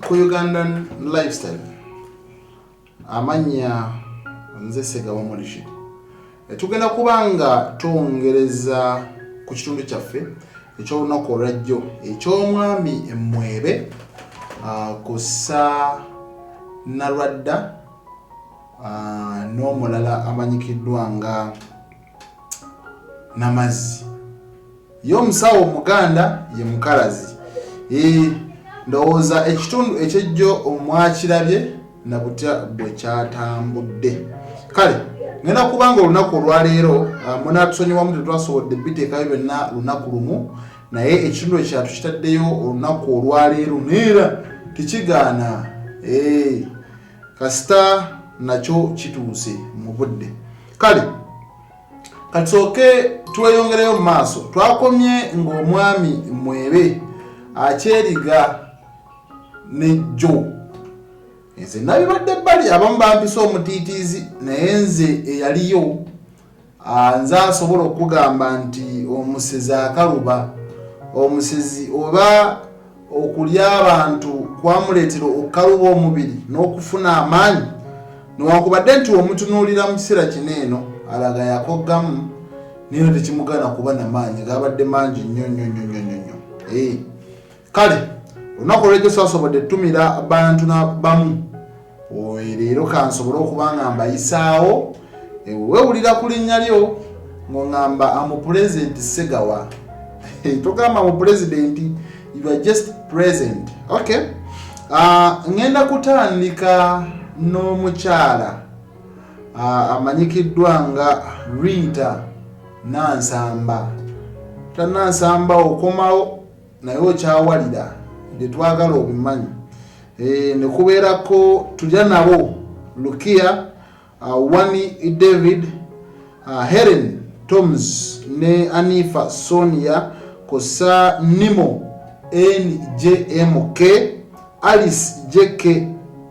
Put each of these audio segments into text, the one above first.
ku Ugandan Lifestyle amanya nze Segawa Molishi tugenda kubanga tuongereza ku kitundu kyaffe eky'olunaku olwajjo eky'omwami Mwebe kussa Nalwadda n'omulala amanyikiddwa nga Namazzi y'omusawo Omuganda ye mukalazi ndowooza ekitundu ekyejjo omwakirabye na butya bwe kyatambudde kale ngenda kubanga olunaku olwaleero munatusonyiwamu tetwasobodde biteekayo byonna lunaku lumu naye ekitundu ekyatu kitaddeyo olunaku olwaleero neera tekigaana kasita nakyo kituuse mu budde kale katusooke tweyongereyo mu maaso twakomye ng'omwami Mwebe akyeriga ne Joe nze nabibadde bbali abamu bampisa omutiitiizi naye nze eyaliyo nze asobola okugamba nti omusezi akaluba omusezi oba okulya abantu kwamuleetera okukaluba omubiri n'okufuna amaanyi newankubadde nti omutunuulira mu kiseera kino eno alaga yakoggamu niyo tekimugana kuba namaanyi gabadde mangi nnyo kale olunaku olwejjo saasobodde tumira bantu bamu leero kansobole okuba nga mbayisaawo wewulira ku linnya lyo ng'oŋŋamba amupulezidenti Segawa togamba amupulezidenti you are just present okay ngenda kutandika n'omukyala amanyikiddwa nga Rita Nansamba Nansamba okomawo naye okyawalira tetwagala obimanyi ne kubeerako tulya nabo Lukia Wani David Helen Toms ne Anifa Sonia kosa Nimo NJMK Alice JK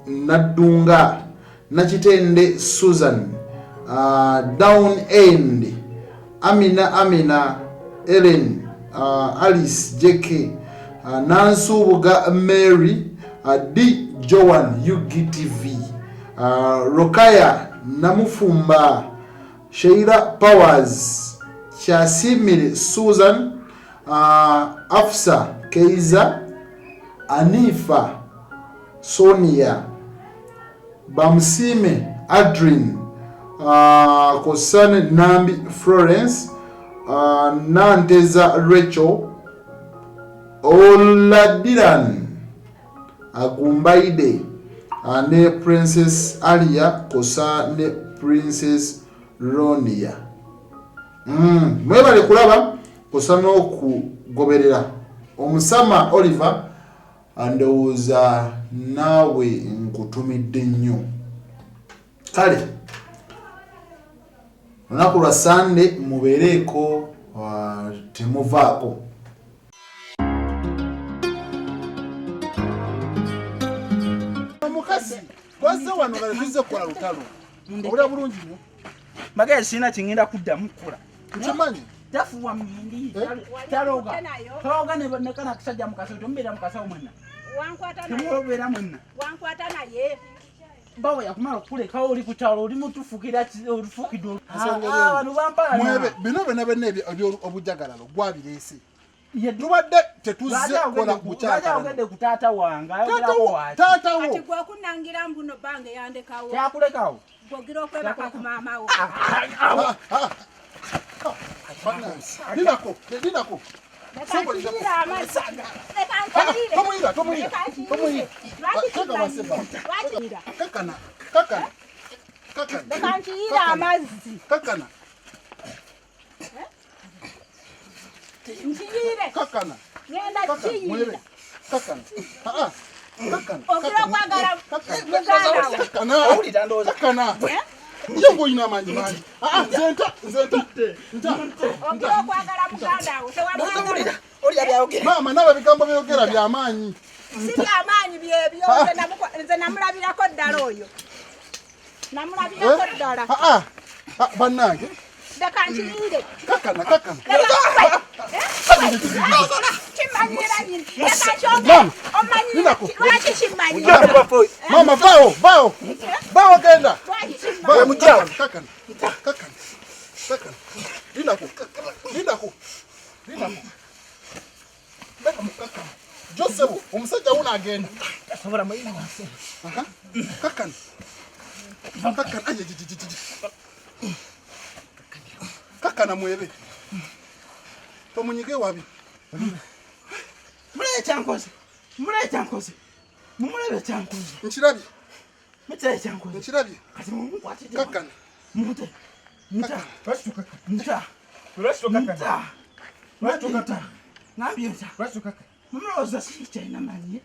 Nadunga Nakitende Susan Down End Amina Ellen Alice JK Nansubuga Mary D Joan UGTV Rokaya Namufumba Sheila Powers Chasimile Susan Afsa Keiza Anifa Sonia Bamsime Adrin Kosane Nambi Florence Nanteza Rachel Oladiran Agumbaide ne Princess Alia kosa ne Princess Ronia mwebale kulaba kosa n'okugoberera omusama Oliver andowooza naawe nkutumidde nnyo kale olunaku lwa Sande mubeereeko temuvaako omukasi wazze wano nga tuzze kukola lutalo obula bulungi nnyo magezi sina kingenda kuddamu kukola kimanyi tafuwa mindi taloga nekana kisajja mukasa tomubeera mukasawo mwenna temubeera mwenna wankwata naye bawe yakumala okulekawo oli ku kyalo oli mutufukira olufukidde Mwebe bino byonna obujjagalalo gwabireese tubadde tetuzze kola kukyalaogedde ku taata wange taatawo kati gwakunangira mbuno bange yandekawo kyakulekawo gwogira okwebaka ku maama wo Dinako. Kakana. Nchiyire. Kakana. Ngenda chiyire. Kakana. Ogiro kwagala muganda. Kakana. owulira ndowooza Kakana. Yo ngoyina manyi. Nzenta. Ogiro kwagala muganda wo. owulira olya byayogera Mama nawe bigambo byogera by'amaanyi. Si by'amaanyi byebyo nze namulabirako ddala oyo. Namulabirako ddala. Bannange. Leka nchiyire. Kakana. Kimanyira nyini. Leka kyogera. Omanyi Linako. Lwaki Mama bao genda. Bao mchana kaka. Linako. Beka mukaka. Joseph, omusajja una agenda. Asobora mayina wase. Aha. Kaka. Aje. Kaka na mwebe. Tomunyige wabi. Mulabe chankoze. Mumulabe chankoze. Nchirabi. Mutse chankoze. Nchirabi. Kati mumkwati. Kaka. Mute. Nta. Rashtuka. Nta. Ngambye nta. Rashtuka. Mumloza si chaina mani.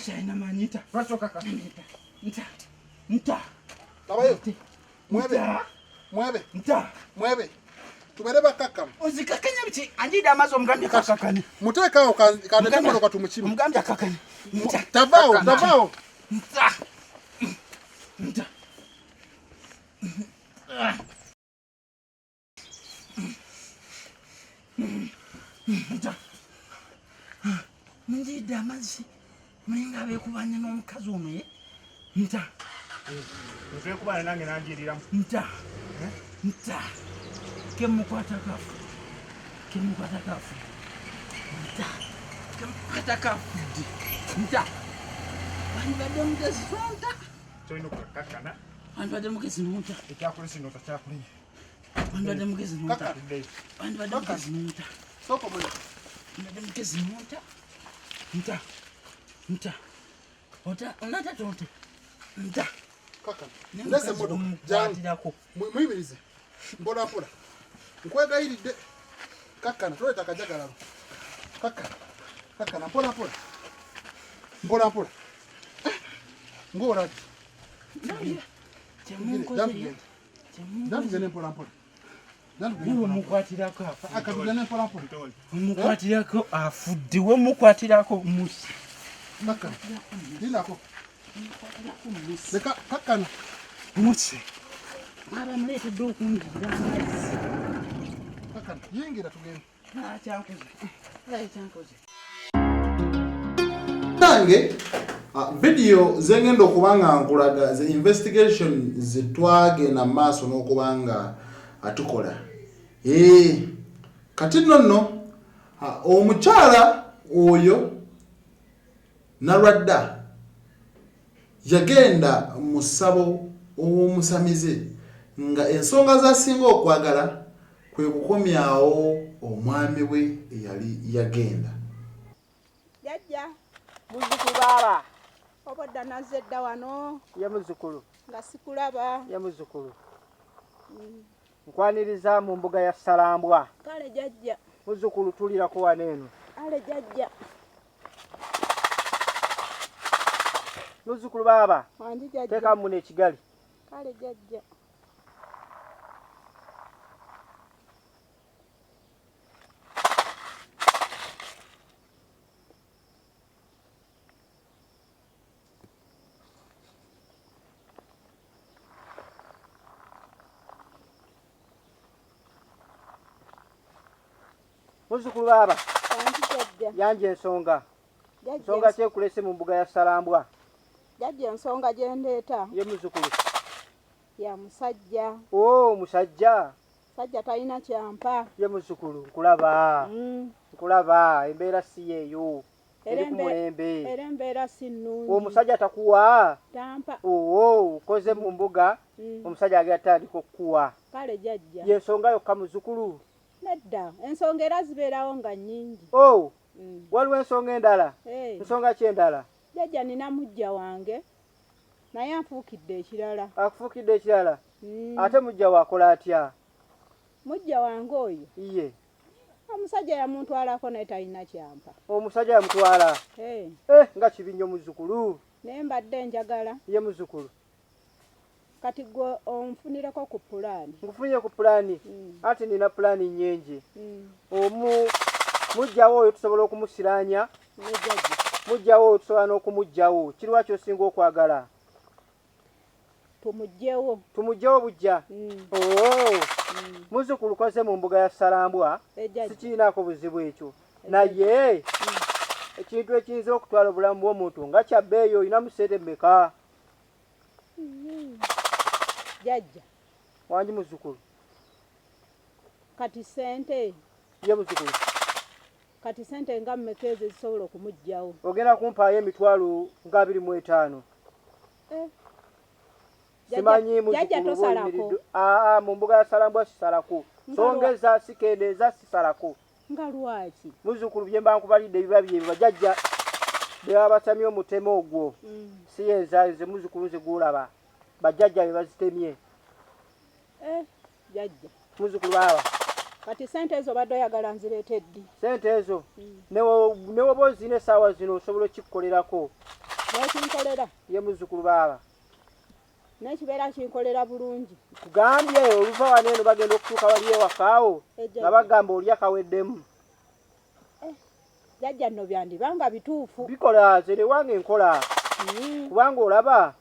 Chaina mani ta. Rashtuka. Nta. Tabayo. Mwebe. Tumereba kaka. Uzikakanya bichi andida amazo mugambye kakakani. Muteka kanetemo kwa tumuchimu. Mugambye kakakani. Nta. Tabao. Nta. Ndida amazi. Mwenga bekubanye n'omukazi omwe. Nta. Nze kubana nange nanjirira. Nta. Kemukwata kafu. Nta. Bandade mugezi sonta. Toino kakana. Bandade mugezi nonta. Ekyakulisi nota kyakuli. Bandade mugezi nonta. Bandade mugezi nonta. Soko mwana. Bandade mugezi nonta. Nta. Ota onata tonte. Nta. Kaka. Ndese moto. Jangu. Mwimirize. Mbola. Nkwegayiride. Kaka na toleta kajagala. Kaka na mpola. Ngora. Jamugene mpola. Mukwatirako akatugene mpola. Mukwatirako afuddiwe mukwatirako musi. Kaka. Linako. Leka kaka na musi. Mara mlete doku ngira. Kaka yingira tugende. Chankoze. Tange video zengendo okubanga nkulaga ze investigation zitwage na maaso n'okubanga atukola. Kati nno omukyala oyo Nalwadda yagenda mu ssabo ow'omusamize nga ensonga zasinga okwagala kwe kukomyawo omwami we eyali yagenda. Jajja. Muzukulu baba. Obodda nazze dda wano. Ya muzukulu. Nga sikulaba. Ya muzukulu. Nkwaniriza mu mbuga ya Salambwa. Kale jajja. Muzukulu tulira ko waneno. Ale jajja. Muzukulu baba. Wandi jajja. Teka mune kigali. Kale jajja. Muzukulu baba. Wandi jajja. Yanje ensonga. Jajja. Nsonga kyekulese mu mbuga ya Salambwa. Jajja ensonga gye ndeeta. Ye muzukulu. Ya musajja. Oh, musajja. Sajja talina kyampa. Ye muzukulu nkulaba. Nkulaba embeera si yeeyo. Eri ku mulembe. Era embeera si nnungi. Omusajja takuwa. Tampa. Oo, koze mu mbuga. Omusajja agatandika okukuwa. Kale jajja. Ye nsonga yokka muzukulu. Nedda. Ensonga era zibeerawo nga nnyingi. Oh, waliwo ensonga endala. Ensonga ki endala? Jajja nina mujja wange. Naye anfuukidde ekirala. Akufuukidde ekirala? Ate mujja wakola atya? Mujja wange oyo. Iye. Omusajja yamuntwalako naye talina kyampa. Omusajja yamutwala? Nga kibi nnyo muzukulu. Naye mbadde njagala. Ye muzukulu. Kati gwe onfunireko ku pulaani. Nkufunye ku pulaani? Ati nina pulaani nnyingi. Mujjawo oyo tusobola okumusiranya. Mujjawo oyo tusobola n'okumugjawo. Kiriwa ky'osinga okwagala? Tumugjewo. Tumugjewo bujja? Muzukulu koze mu mbuga ya Salambwa. Sikiinaako buzibu ekyo. Naye ekintu ekiyinza okutwala obulamu bw'omuntu nga kyabbeeyi olina mu ssente mmeka? Jajja Wangi muzzukulu kati sente ye muzzukulu kati sente nga mmeka ezo zisobola okumugyawo? ogenda kumpaayo emitwalo nga 25. Simanyi muzzukulu bw'oyimiridde. Mu mbuga ya Salambwa sisalako. Songeza sikendeeza sisalako. Nga lwaki? Muzzukulu bye mba nkubalidde biba bye bajjajja bye babatamye omutemo ogwo. Si yenzaze muzzukulu nze gwolaba. Bajjajja bye bazitemye. Jajja Muzzukulu baba. Kati sente ezo badde oyagala nzireete ddi? Sente ezo ne woba ozina essaawa zino osobola okikukolerako. N'ekinkolera? Ye muzzukulu baba. N'ekibeera kinkolera bulungi. Kugambye oluva wano eno bagenda okutuuka wali ewakaawo nga bagamba oli akaweddemu. Jajja nno byandibanga bituufu. Bikola zere wange nkola. Kubanga olaba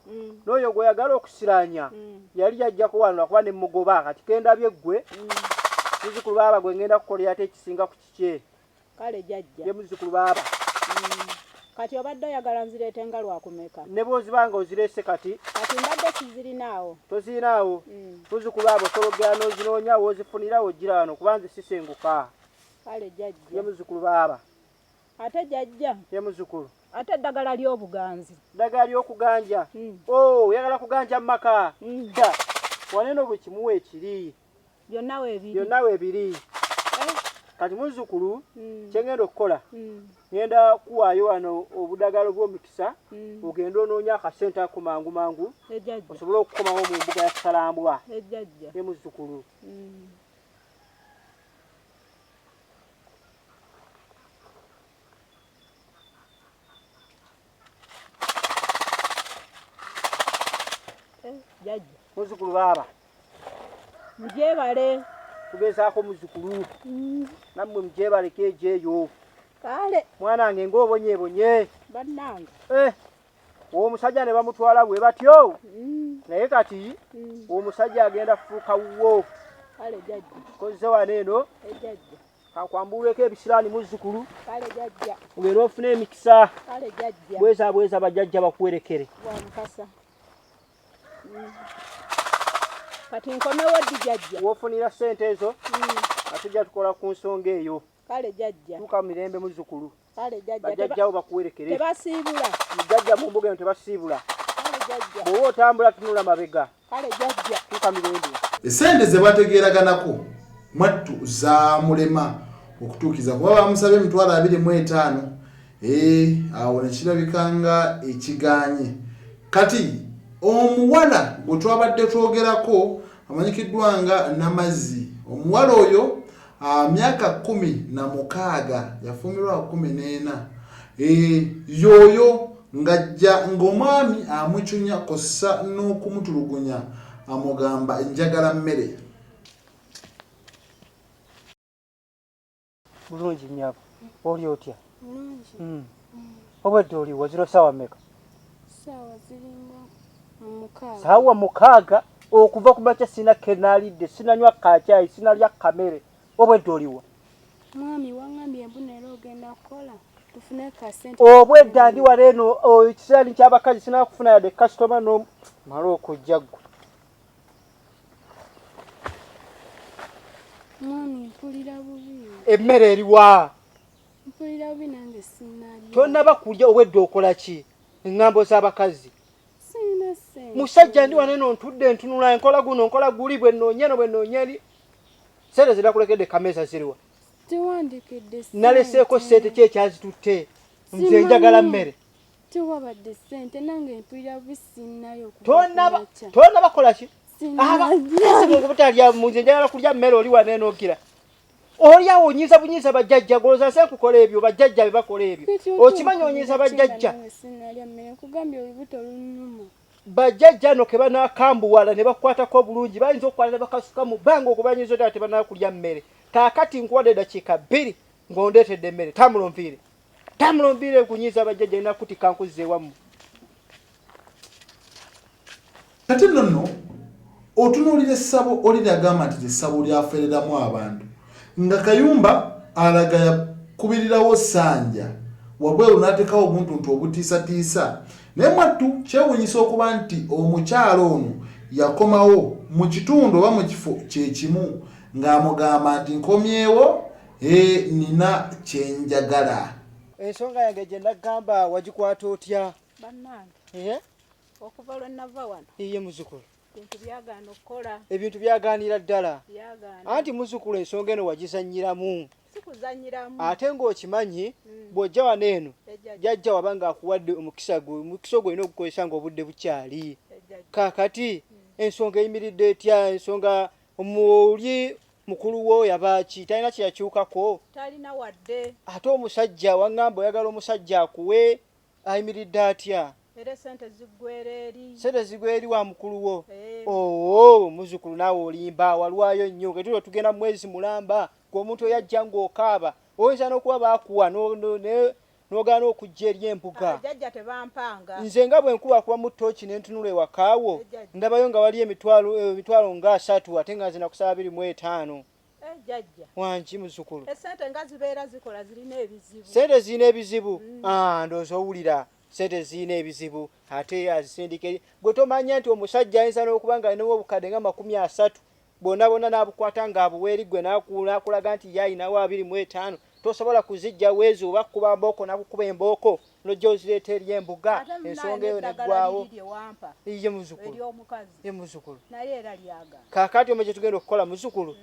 n'oyo gweyagala okusiranya yali yajja kuwanula kuba ne mugoba kati kendabye ggwe muzzukulu baba gwe ngenda kukolera ate ekisinga ku kikye. Kale jajja. Ye muzzukulu baba. Kati obadde oyagala nzireete nga lwakumeka? Ne bw'ozibanga ozireese kati mbadde sizirinaawo. Tozirinaawo. Muzzukulu abo osologera n'ozinoonya w'ozifunira w'ojjira wano kuba nze sisenguka. Kale jajja. Ye muzzukulu baba. Ate jajja. Ye muzzukulu. Ate eddagala ly'obuganzi. Eddagala ly'okuganja. Oyagala kuganja mu maka. Waneno bwe kimuwa ekiri. Byonna weebiri. Byonna weebiri. Kati muzzukulu kyengenda okukola ngenda kuwaayo wano obudagala bw'omukisa ogenda onoonya akasente ako mangu mangu osobole okukomawo mu mbuga ya Salambwa. Ye muzzukulu. Jajja. Muzzukulu baba. Mugyebale. Tugezaako muzzukulu. Nammwe mugyebaleko ejo eyo. Kale. Mwana wange ng'obonyeebonye. Bannange. Omusajja ne bamutwala bwe batyo. Naye kati omusajja agenda kufuuka wuwo. Kale jajja. Kozze wano eno. Jajja. Kakwambuleko ebisiraani muzzukulu. Kale jajja. Ogenda ofuna emikisa. Kale jajja. Bweza bajjajja bakuwerekere. Wa Mukasa. Kati nkomewo ddi jajja? W'ofunira ssente ezo atujja tukola ku nsonga eyo. Kale jajja. Tuuka mu mirembe muzzukulu. Kale jajja. Bajjajjawo bakuwerekere. Tebasiibula. Mujjajja mu mbuga eno tebasiibula. Kale jajja. Bw'oba otambula tunula mabega. Kale jajja. Tuuka mirembe. Essente ze bategeeraganako mwattu za mulema okutuukiza kuba bamusabye emitwalo 25. Awo ne kirabika nga ekiganye. Kati omuwala gwe twabadde twogerako amanyikiddwa nga Namazzi. Omuwala oyo myaka 16 yafumirwa 14. Yoyo ngajja ng'omwami amucunya kossa n'okumutulugunya amugamba njagala mmere. Bulungi nnyabo. Oli otya? Bulungi. Obadde oli waziro saawa mmeka? Saawa ziringa mukaaga. Saawa mukaaga okuva ku makya sina kenaalidde sinanywa kacaayi sinalya kamere. Obadde oliwa? Mwami wangambye mbunera ogenda kukola tufune kasente. Obwedda ndi wala eno ekiseera ky'abakazi sinaba kufuna yadde kasitoma no mala okujja ggwe. Mwami mpulira bubi. Emmere eriwa? Mpulira bubi nange sinalya. Tonnaba kulya obwedda okola ki? Engambo z'abakazi. Sina ssente. Musajja ndi wano eno ntudde ntunula enkola guno nkola guli bwe nnoonyeno bwe nnoonyeri. Sente zirakulekedde kameeza ziriwa? Tewandiikidde ssente. Naleseeko ssente ki ekyazitutte? Nze njagala mmere. Tewabadde ssente nange mpulira bubi sinnayo. Tonnaba kola ki? Sinalya. Nze njagala kulya mmere oli wano eno ogira. Oli awo onyiiza bunyiiza bajjajja goloza nse kukola ebyo bajjajja be bakola ebyo. Okimanyi onyiiza bajjajja. Sinalya mmere nkugambye olubuto lunnuma. Bajjajja no ke banaakambuwala ne bakwatako bulungi bayinza okukwata ne bakasuka mu bbanga okubanyiza ddala tebanaakulya mmere. Kaakati nkuwadde eddakiika 2 ng'ondeetedde emmere. Tamulonviire kunyiiza bajjajja ina kutika nkuzze wamu. Kati nno otunuulira essabo oliragamba nti essabo lyafereramu abantu nga Kayumba alaga yakubirirawo Ssanja wabweru n'ateekawo obuntuntu obutiisatiisa naye mwattu kyewuunyisa okuba nti omukyalo ono yakomawo mu kitundu oba mu kifo kyekimu ng'amugamba nti nkomyewo nina kyenjagala. Ensonga yange gye nagamba wagikwata otya? Bannange okuva lwe nava wano iye muzukulu ebintu byagaana okukola. Ebintu byagaanira ddala. Byagaana. Anti muzukulu ensonga eno wagizannyiramu. Sikuzannyiramu. Ate ng'okimanyi bw'ojja wano eno jjajja waba ng'akuwadde omukisa gwe omukisa ogwo olina okukozesa ng'obudde bukyali. Kaakati ensonga eyimiridde etya? Ensonga omuli mukulu wo yabaaki talina kye yakyukako? Talina wadde. Ate omusajja waŋŋamba oyagala omusajja akuwe ayimiridde atya? Era sente ziggwera eri. Sente zigwa eri wa mukulu wo? Oo muzukulu naawe olimba walwayo nnyo nga tulo tugenda mu mwezi mulamba ng'omuntu oyajja ng'okaaba oyinza n'okuba baakuwa n'ogaana okujja eri embuga. Jjajja tebampanga. Nze nga bwe nkuba kuba mu ttooki ne ntunula ewakaawo ndabayo nga wali emitwalo nga 3 ate nga nze nakusaba 25. Jjajja wangi muzukulu. Esente nga zibeera zikola zirina ebizibu. Sente zirina ebizibu? Ndowooza owulira. Sente zirina ebizibu ate azisindike gwe tomanya nti omusajja ayinza n'okuba nga alinawo obukadde nga 30 bonna bonna n'abukwata ng'abuweeri gwe n'akulaga nti ye ayinawo 25 tosobola kuzijja weezo oba kukuba mbooko n'akukuba embooko n'ojja ozireeta eri embuga ensonga eyo neggwawo. Ye muzukulu. Ye muzukulu. Naye era lyagaana. Kaakati omwe kye tugenda okukola muzukulu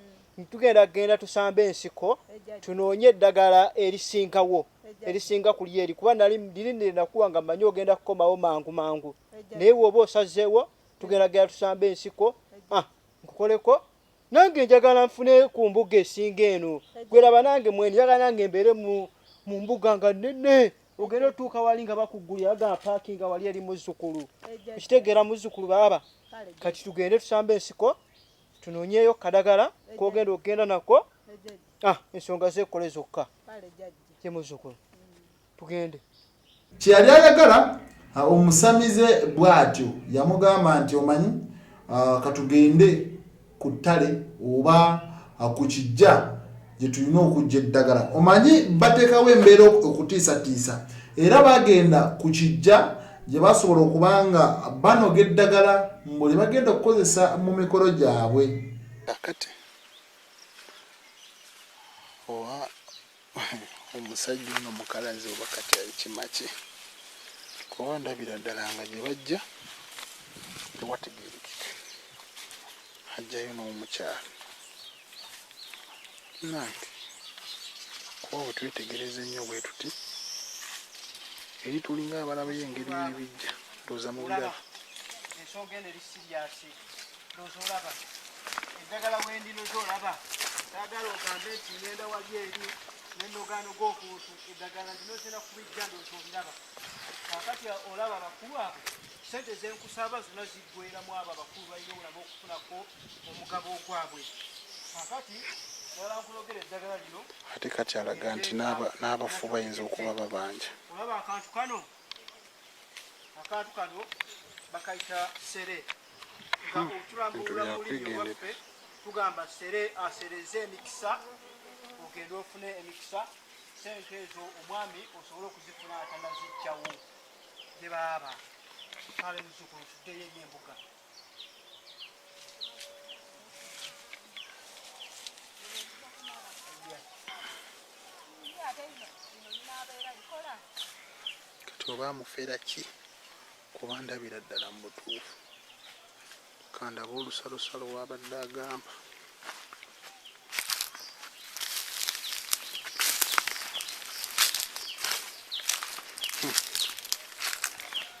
tugenda tusambe ensiko tunoonye eddagala erisingawo erisinga kuli eri kuba nali nakuwa nga mmanyi ogenda kukomawo mangu naye woba osazeewo tugenda tusambe ensiko nkukoleko nange njagala nfune ku mbuga esinga eno gweraba nange mweni njagala nange mbeere mu mbuga nga nnene ogenda otuuka wali nga bakuggulira aga paakinga wali eri muzzukulu ekitegeera muzzukulu baaba kati tugende tusambe ensiko tunoonyeeyo kadagala kogenda ogenda nako ensonga zeekole zokka. Ye muzzukulu tugende. Kyeyali ayagala omusamize bw'atyo yamugamba nti omanyi katugende ku ttale oba ku kijja gye tulina okujja eddagala. Omanyi bateekawo embeera okutiisatiisa era bagenda ku kijja gye basobola okuba nga banoga eddagala mbuli bagenda okukozesa mu mikolo gyabwe. Kakati owa omusajja ono mukalazi oba kati ali kimaki kuba ndabira ddala nga gye bajja tewategeerekeka ajjayo n'omukyalo nange kuba bwe twetegereza ennyo bwe tuti eri tulinga abalabayo engeri y'ebijja ndowooza mu biraba. Ensonga eno eri siriyasi ndowooza olaba eddagala wendino z'olaba saagala ogambe nti ngenda wali eri n'ennogaano g'okuntu eddagala ndinotera kubijja ndowooza obiraba. Kaakati olaba abakulu abo sente zenkusaba zonna ziggweramu abo abakulu balina obulamu okufunako omugabo ogwabwe. Kaakati dala nkulogera eddagala lino ate kati alaga nti n'abafu bayinza okuba babanja. Olaba akantu kano bakayita sere nga otulambulula mu lulimi lwaffe tugamba asereze emikisa ogenda ofune emikisa sente ezo omwami osobole okuzifuna atanazijjawo gye baaba. Kale muzukulu tuddeyo eri embuga. Kati oba amufeera ki kuba ndabira ddala mu butuufu kandaba olusalosalo wabadde agamba.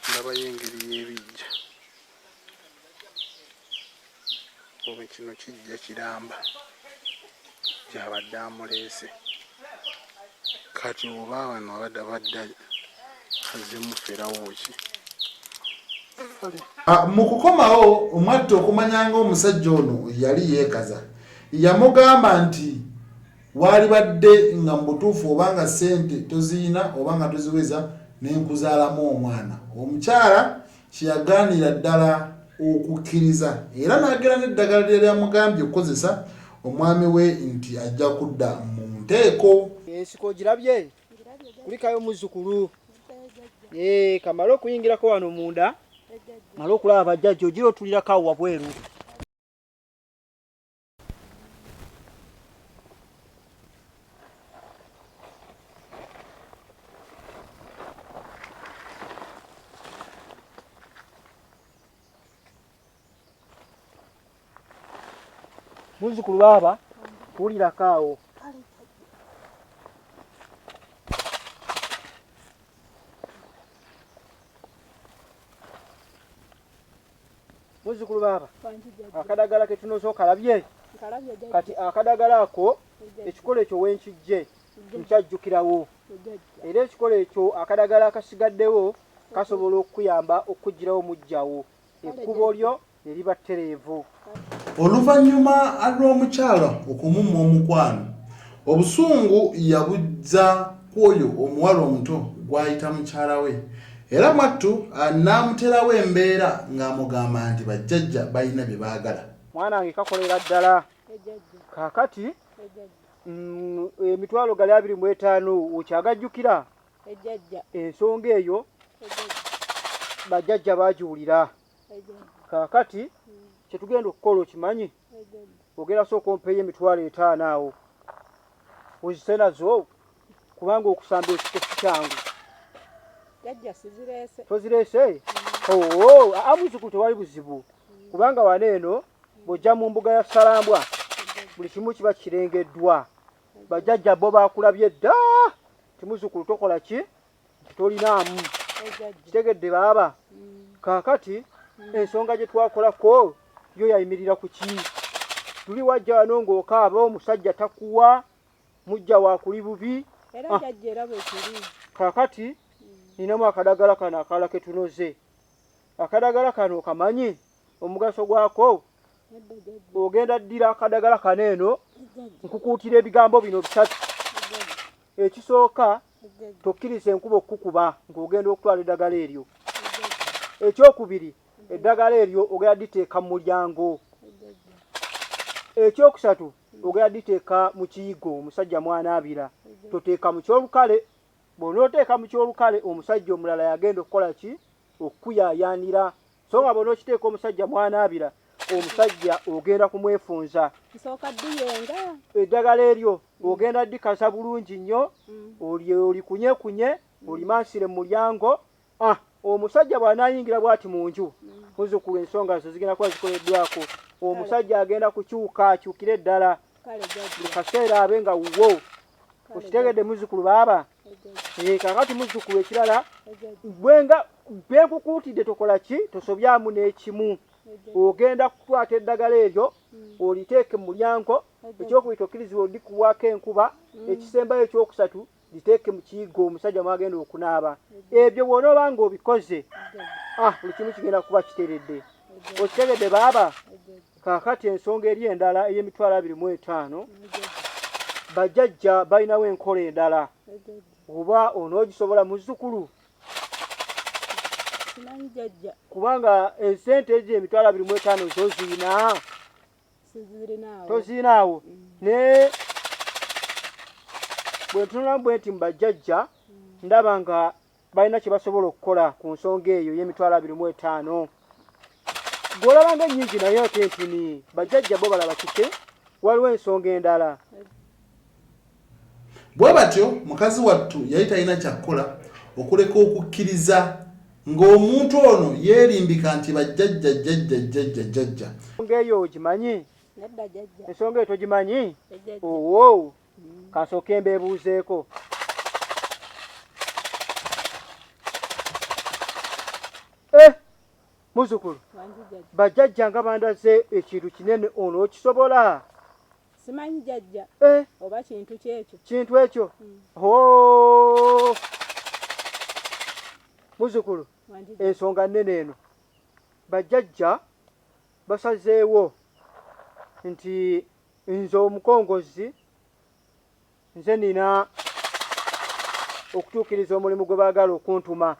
Ndabayo engeri y'ebijja oba kino kijja kiramba gyabadde amuleese kati oba wano abadde azze mufeerawo ki. Mu kukomawo omwattu okumanya ng'omusajja ono yali yeekaza yamugamba nti waali badde nga mu butuufu oba nga ssente toziyina oba nga toziweza n'enkuzaalamu omwana. Omukyala kyeyagaanira ddala okukkiriza era n'agera n'eddagala lye lyamugambye okukozesa omwami we nti ajja kudda mu nteeko. Ensiko girabye? kulikayo muzzukulu. Kamala okuyingirako wano munda mala okulaba bajjajja ogira otulirako awo wabweru. Muzzukulu baba tuwulirako awo. Muzzukulu baba akadagala ke tunoze okalabye kati akadagala ako ekikola ekyo wenkijje nkyajjukirawo era ekikola ekyo akadagala akasigaddewo kasobola okuyamba okugirawo mujjawo ekkubo lyo ne liba ttereevu. Oluvannyuma lw'omukyala okumumma omukwano obusungu yabujja kwoyo omuwala omuto gw'ayita mukyala we era mwattu n'amuterawo embeera ng'amugamba nti bajjajja balina bye baagala. Mwana wange kakolera ddala kaakati emitwalo gali 25 okyagajjukira ensonga eyo bajjajja baagiwulira. Kaakati kyetugenda okukola okimanyi ogera sooka ompeeyo emitwalo 5 awo ozise nazo kubanga okusamba ekiko si kyangu. Tozireese? Muzzukulu tewali buzibu kubanga wano eno bw'ojja mu mbuga ya Salambwa buli kimu kiba kirengeddwa. Bajjajja bo baakulabye dda timuzzukulu tokola ki titolinaamu kitegedde baaba. Kaakati ensonga gye twakolako yo yayimirira ku ki? Tuli wajja wano ng'okaaba omusajja takuwa mujja wakuli bubi. Kaakati ninamu akadagala kano akala ke tunoze. Akadagala kano okamanyi omugaso gwako? Ogenda ddira akadagala kano eno nkukuutira ebigambo bino bisatu. Ekisooka tokkiriza enkuba okukuba ng'ogenda okutwala eddagala eryo. Ekyokubiri eddagala eryo ogenda diteeka mu mulyango. Ekyokusatu ogenda diteeka mu kiyigo omusajja mwanaabira. Toteeka mu kyolukale. Bw'onooteeka mu kyolukale omusajja omulala yagenda okukola ki? Okukuyaayaanira. So nga bw'onookiteeka omusajja mwanaabira omusajja ogenda kumwefunza. Eddagala eryo ogenda ddikasa bulungi nnyo olikunyekunye olimansire mu mulyango. Omusajja bw'anaayingira bw'ati mu nju muzzukulu ensonga zo zigenda kuba zikoleddwako. Omusajja agenda kukyuka akyukire ddala buli kaseera abe nga wuwo. Okitegedde muzzukulu baaba? Kaakati muzzukulu ekirala benkukuutidde tokola ki? Tosobyamu n'ekimu. Ogenda kukwata eddagala eryo oliteeke mu mulyango. Ekyokubiri tokkirizibwa odikuwaako enkuba. Ekisembayo ekyokusatu liteeke mu kiyigo omusajja mwagenda okunaaba. Ebyo bw'onooba ng'obikoze buli kimu kigenda kuba kiteredde. Okitegedde baaba? Kaakati ensonga eri endala ey'emitwalo 25 bajjajja balinawo enkola endala. Oba onoogisobola muzzukulu? Kubanga esente ezi emitwalo 25 zozirina? Tozirinaawo. Ne bwe ntunulamu bwe nti mu bajjajja ndaba nga balina kye basobola okukola ku nsonga eyo y'emitwalo 25. Gw'olaba nga ennyingi naye ate ntini. Bajjajja bo balaba kike? Waliwo ensonga endala. Bwe batyo mukazi wattu yali talina kyakukola okuleka okukkiriza ng'omuntu ono yeerimbika nti bajjajja. Ensonga eyo ogimanyi? Ensonga eyo togimanyi? Owo kasooke mbeebuuzeeko. Muzzukulu bajjajja nga bandaze ekintu kinene ono okisobola? Simanyi jjajja. Oba kintu kyekyo. Kintu ekyo? Muzzukulu ensonga nnene eno bajjajja basazeewo nti nze omukongozi nze nina okutuukiriza omulimu gwe baagala okuntuma.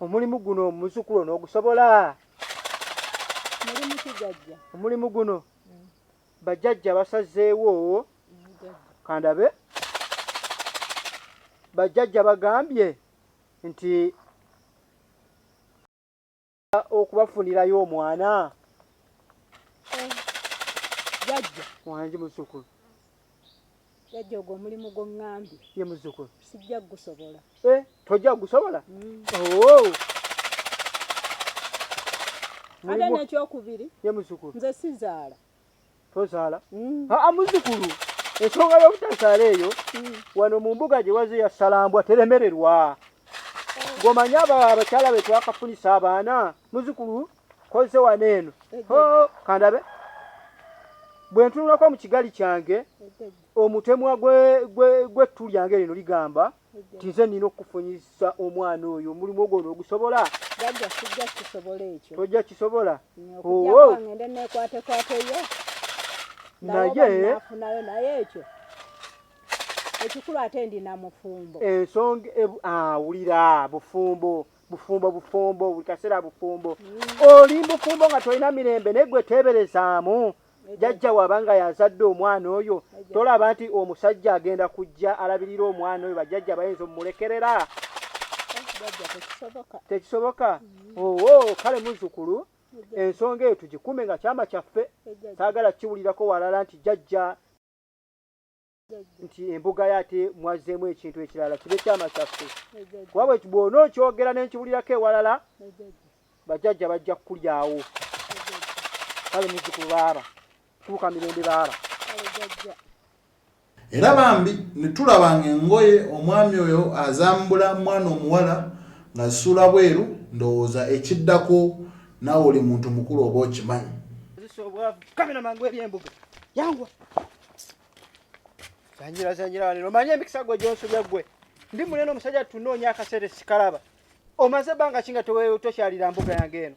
Omulimu guno muzzukulu n'ogusobola? Omulimu guno bajjajja basazeewo kandabe bajjajja bagambye nti okubafunirayo omwana. Jajja Wange muzzukulu. jajja ogwo omulimu gw'oŋŋambye Ye muzzukulu. sijja gusobola. Tojja gusobola? Oo. Ate n'ekyokubiri Ye muzzukulu. nze sizaala. Tozaala? Muzzukulu. Ensonga y'obutazaala eyo wano mu mbuga gye waze ya Salambwa teremererwa. Ng'omanya abakyala be twakafunisa abaana muzzukulu koze wano eno. Kandabe bwe ntunulako mu kigali kyange omutemwa gw'ettu lyange lino ligamba nti nze nina okufunyisa omwana oyo omulimu ogwo n'ogusobola. Jajja sijja kisobola ekyo. Tojja kisobola? Okujja ngende neekwatekwateyo nafunayo naye ekyo ekikulu ate ndina mufumbo. Ensonga wulira bufumbo buli kaseera bufumbo. Oli bufumbo nga tolina mirembe naye gwe teeberezaamu. Jajja wabanga yazadde omwana oyo tolaba nti omusajja agenda kujja alabirira omwana oyo bajjajja bayinza omumulekerera? Tekisoboka? Kale muzzukulu ensonga eyo tugikume nga kyama kyaffe. Saagala kiwulirako walala nti jajja nti embuga yate mwazzeemu ekintu ekirala kibe kyama kyaffe. Wabwe bw'onookyogera n'enkiwulirako ewalala bajjajja bajja kukulyawo. Kale muzzukulu baaba tuuka mirembe baaba. Era bambi ne tulabanga engoye omwami oyo azambula mwana omuwala ng'asula bweru, ndowooza ekiddako naawe oli muntu mukulu oba okimanyi. Kamera mangu eri embuga yangwa zanjira waneno omanye emikisa gwe gyonsubya ggwe ndi munene omusajja tunoonya akaseera sikalaba omaze ebbanga kinga tokyalira mbuga yange eno.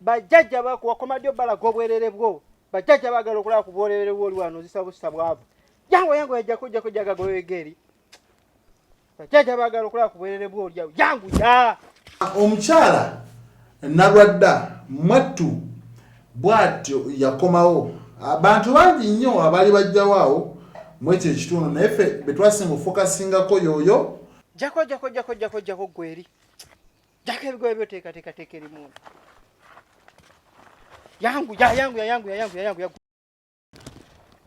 Bajjajja wakomadde obbalaga obwerere bwo bajjajja baagala okulaba ku bwerere bwo oli wano ozisa busa bwavu. Yangu yajjako jagago wegeri bajjajja baagala okulaba ku bwerere bwo oli awo yangu ya. Omukyala Nalwadda mwattu bw'atyo yakomawo. Abantu bangi nnyo abaali bajjawaawo mwekyo ekitundu naye ffe be twasinga ofokasingako y'oyo. Jako gweri jako ebigoye byoteekateeka erimu. Yangu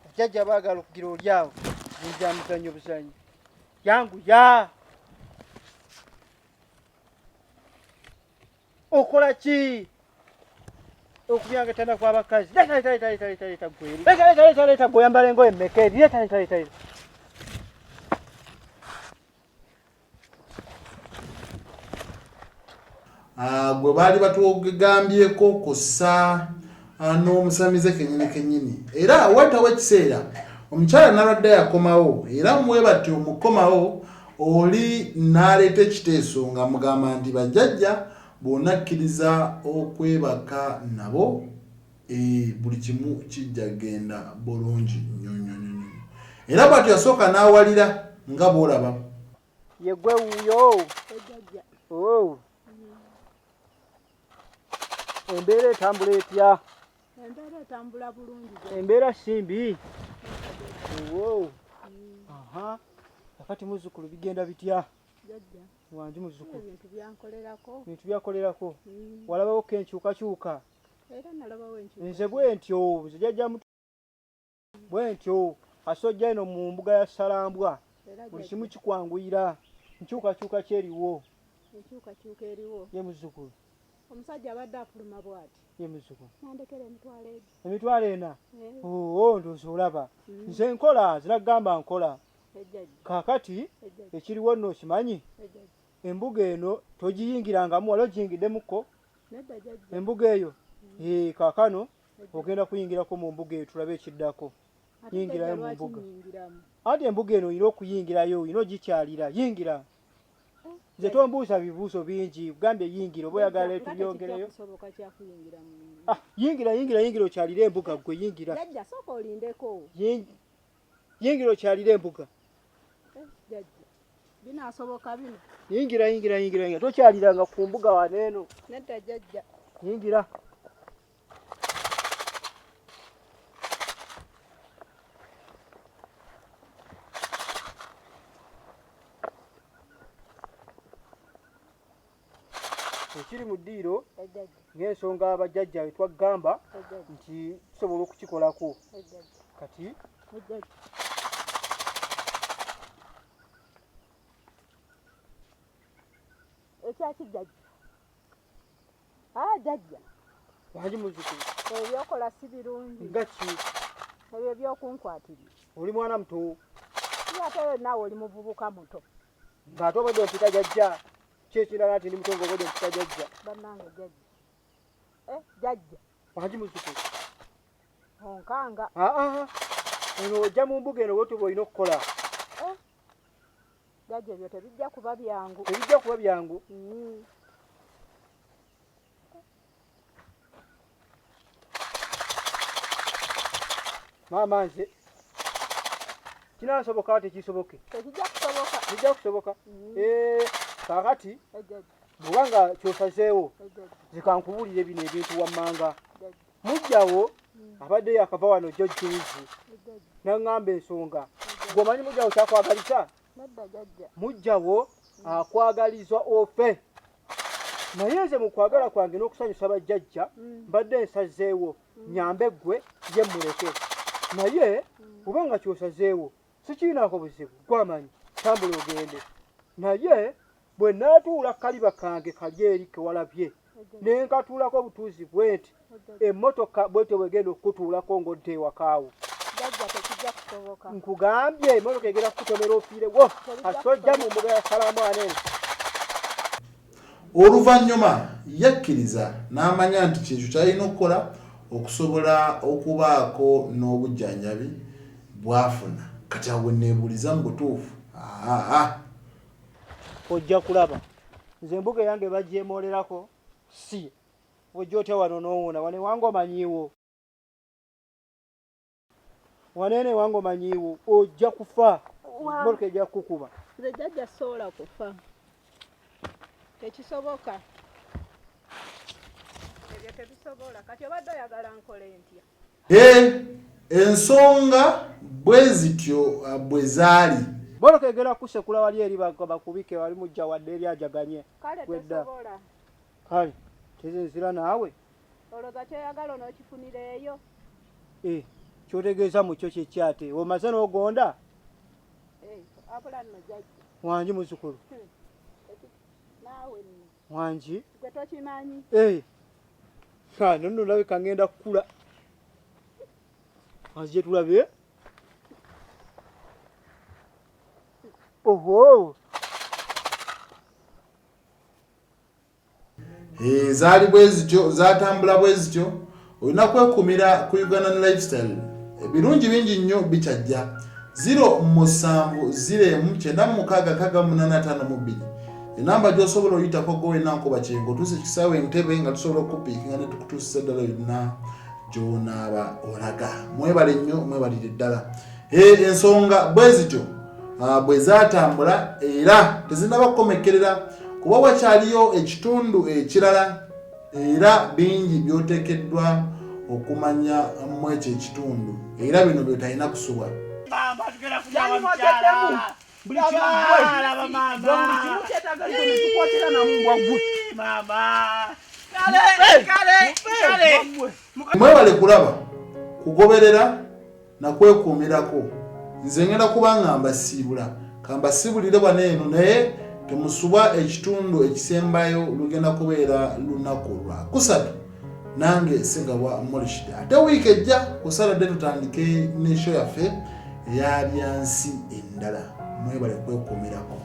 bajjajja baagala okugira oli awo zinja muzanyo buzanyi. Yangu ya okola ki okubyangatana kw'abakazi? Leta gweri leta gweyambala engoye mmekeri leta. Gwe baali batugambyeko kussa n'omusamize kennyini. Era watawo ekiseera omukyala Nalwadda yakomawo era muwe bati omukomawo oli n'aleeta ekiteeso nga mugamba nti bajjajja bw'onakkiriza okwebaka nabo buli kimu kijja genda bulungi nnyo. Era bw'atyo yasooka n'awalira nga bw'olaba. Ye gwe wuuyo. Embeera etambula etya? Embeera etambula bulungi. Embeera simbi. Kakati muzzukulu bigenda bitya? Jajja Wange muzzukulu. Ebintu byankolerako. Walabawo kenkyukakyuka? Era nalabawo enkyuka. Nze bwentyo nze jajja mutu bwentyo kasojja eno mu mbuga ya Salambwa buli kimu kikwanguyira. Nkyukakyuka kyeriwo. Enkyukakyuka eriwo. Ye muzzukulu. Omusajja abadde afuluma bw'ati. Ye muzzukulu. Nandekera emitwalo egyo. Emitwalo ena? Ndowooza olaba. Nze nkola zinagamba nkola. Kaakati ekiriwo nno okimanyi? Embuga eno togiyingirangamu wali ogiyingiddemuko? Embuga eyo kaakano ogenda kuyingirako mu mbuga eyo tulabe ekiddako. Yingirayo mu mbuga. Ate embuga eno olina okuyingirayo olina ogikyalira. Yingira. Nze tombuuza bibuuzo bingi gambye yingira oba oyagala tubyongereyo. Yingira okyalire embuga gwe yingira. Jajja sooka olindeko. Yingira okyalire embuga. Jajja binaasoboka bino. Yingira tokyaliranga ku mbuga wano eno. Nedda jajja. Yingira. ekiri mu ddiiro ng'ensonga abajjajja bwe twagamba nti tusobola okukikolako kati ekyaki jjajja jjajja wangi muzzukulu ebyokola si birungi nga ki ebyo ebyokunkwatirira oli mwana muto ate naawe oli muvubuka muto ng'ate obadde ompita jjajja kyekirala nti ndi muto ng'obadde ompita jjajja bannange jjajja jjajja wangi muzzukulu onkanga eno ojja mu mbuga eno bwetuba olina okukola jjajja ebyo tebijja kuba byangu tebijja kuba byangu maama nze kinaasoboka tekisoboke tekijja kusoboka kijja kusoboka kaakati bw'oba nga kyosazeewo zikankubuulire bino ebintu wammanga mujjawo abadde yakava wano jjojjuuzi naŋŋamba ensonga gw'omanyi mujjawo kyakwagaliza mujjawo akwagaliza ofe naye nze mu kwagala kwange n'okusanyusa bajjajja mbadde nsazeewo nyambe ggwe ye muleke naye oba nga kyosazeewo sikiinaako buzibu gwamanyi tambula ogende naye bwe naatuula kaliba kange kali eri kewalabye ne nkatuulako obutuuzi bwe nti emmotoka bwete bwegenda okukutuulako ng'odde ewakaawo nkugambye emmotoka egenda kukutomera ofiirewo asojja mu mbuga ya salaamu anene oluvannyuma yakkiriza n'amanya nti kintu kyalina okukola okusobola okubaako n'obujjanjabi bwafuna kati awo neebuuliza mu butuufu ojja kulaba nze embuga yange bagyemolerako si ojja otya wano n'owuuna wane wange omanyiiwo waneene wange omanyiiwo ojja kufa motoka ejja kukukuba nze jjajja sobola kufa tekisoboka ebyo tebisobola kati obadde oyagala nkole ntya ensonga bwe zityo bwe zaali motoka egenda kusekula wali eri bakubike wali mujja wadde eri ajaganye kale tosobola kale tezenzira naawe olowooza kyoyagala onookifunira eyo kyotegeeza mu kyo kyekyate omaze n'ogonda apula nno jjajja wangi muzzukulu naawe wangi gwe tokimanyi nonno olabika ngenda kukula wanzi gye tulabe oho zaali bwe zityo zatambula bwe zityo olina kwekumira ku Ugandan Lifestyle ebirungi bingi nnyo bikyajja 070966852 enamba gy'osobola oyitako gwe nankuba kyengo tuuse kisaawe entebe nga tusobola okupiikinga ne tukutuusiza ddala yonna gy'onaaba olaga mwebale nnyo mwebalire ddala ensonga bwe zityo bwe zaatambula era tezinaba kukomekkerera kuba wakyaliyo ekitundu ekirala era bingi by'oteekeddwa okumanya mu ekyo ekitundu era bino byotalina kusubwa mwebale kulaba kugoberera nakwekuumirako nze ngenda kuba nga mbasiibula kambasiibulire bwaneeno naye temusubwa ekitundu ekisembayo lugenda kubeera lunaku lwa kusatu nange Sengabwa Morishid ate wiiki ejja kusaladde tutandike ne show yaffe eya byansi endala mwebale kwekuumirako.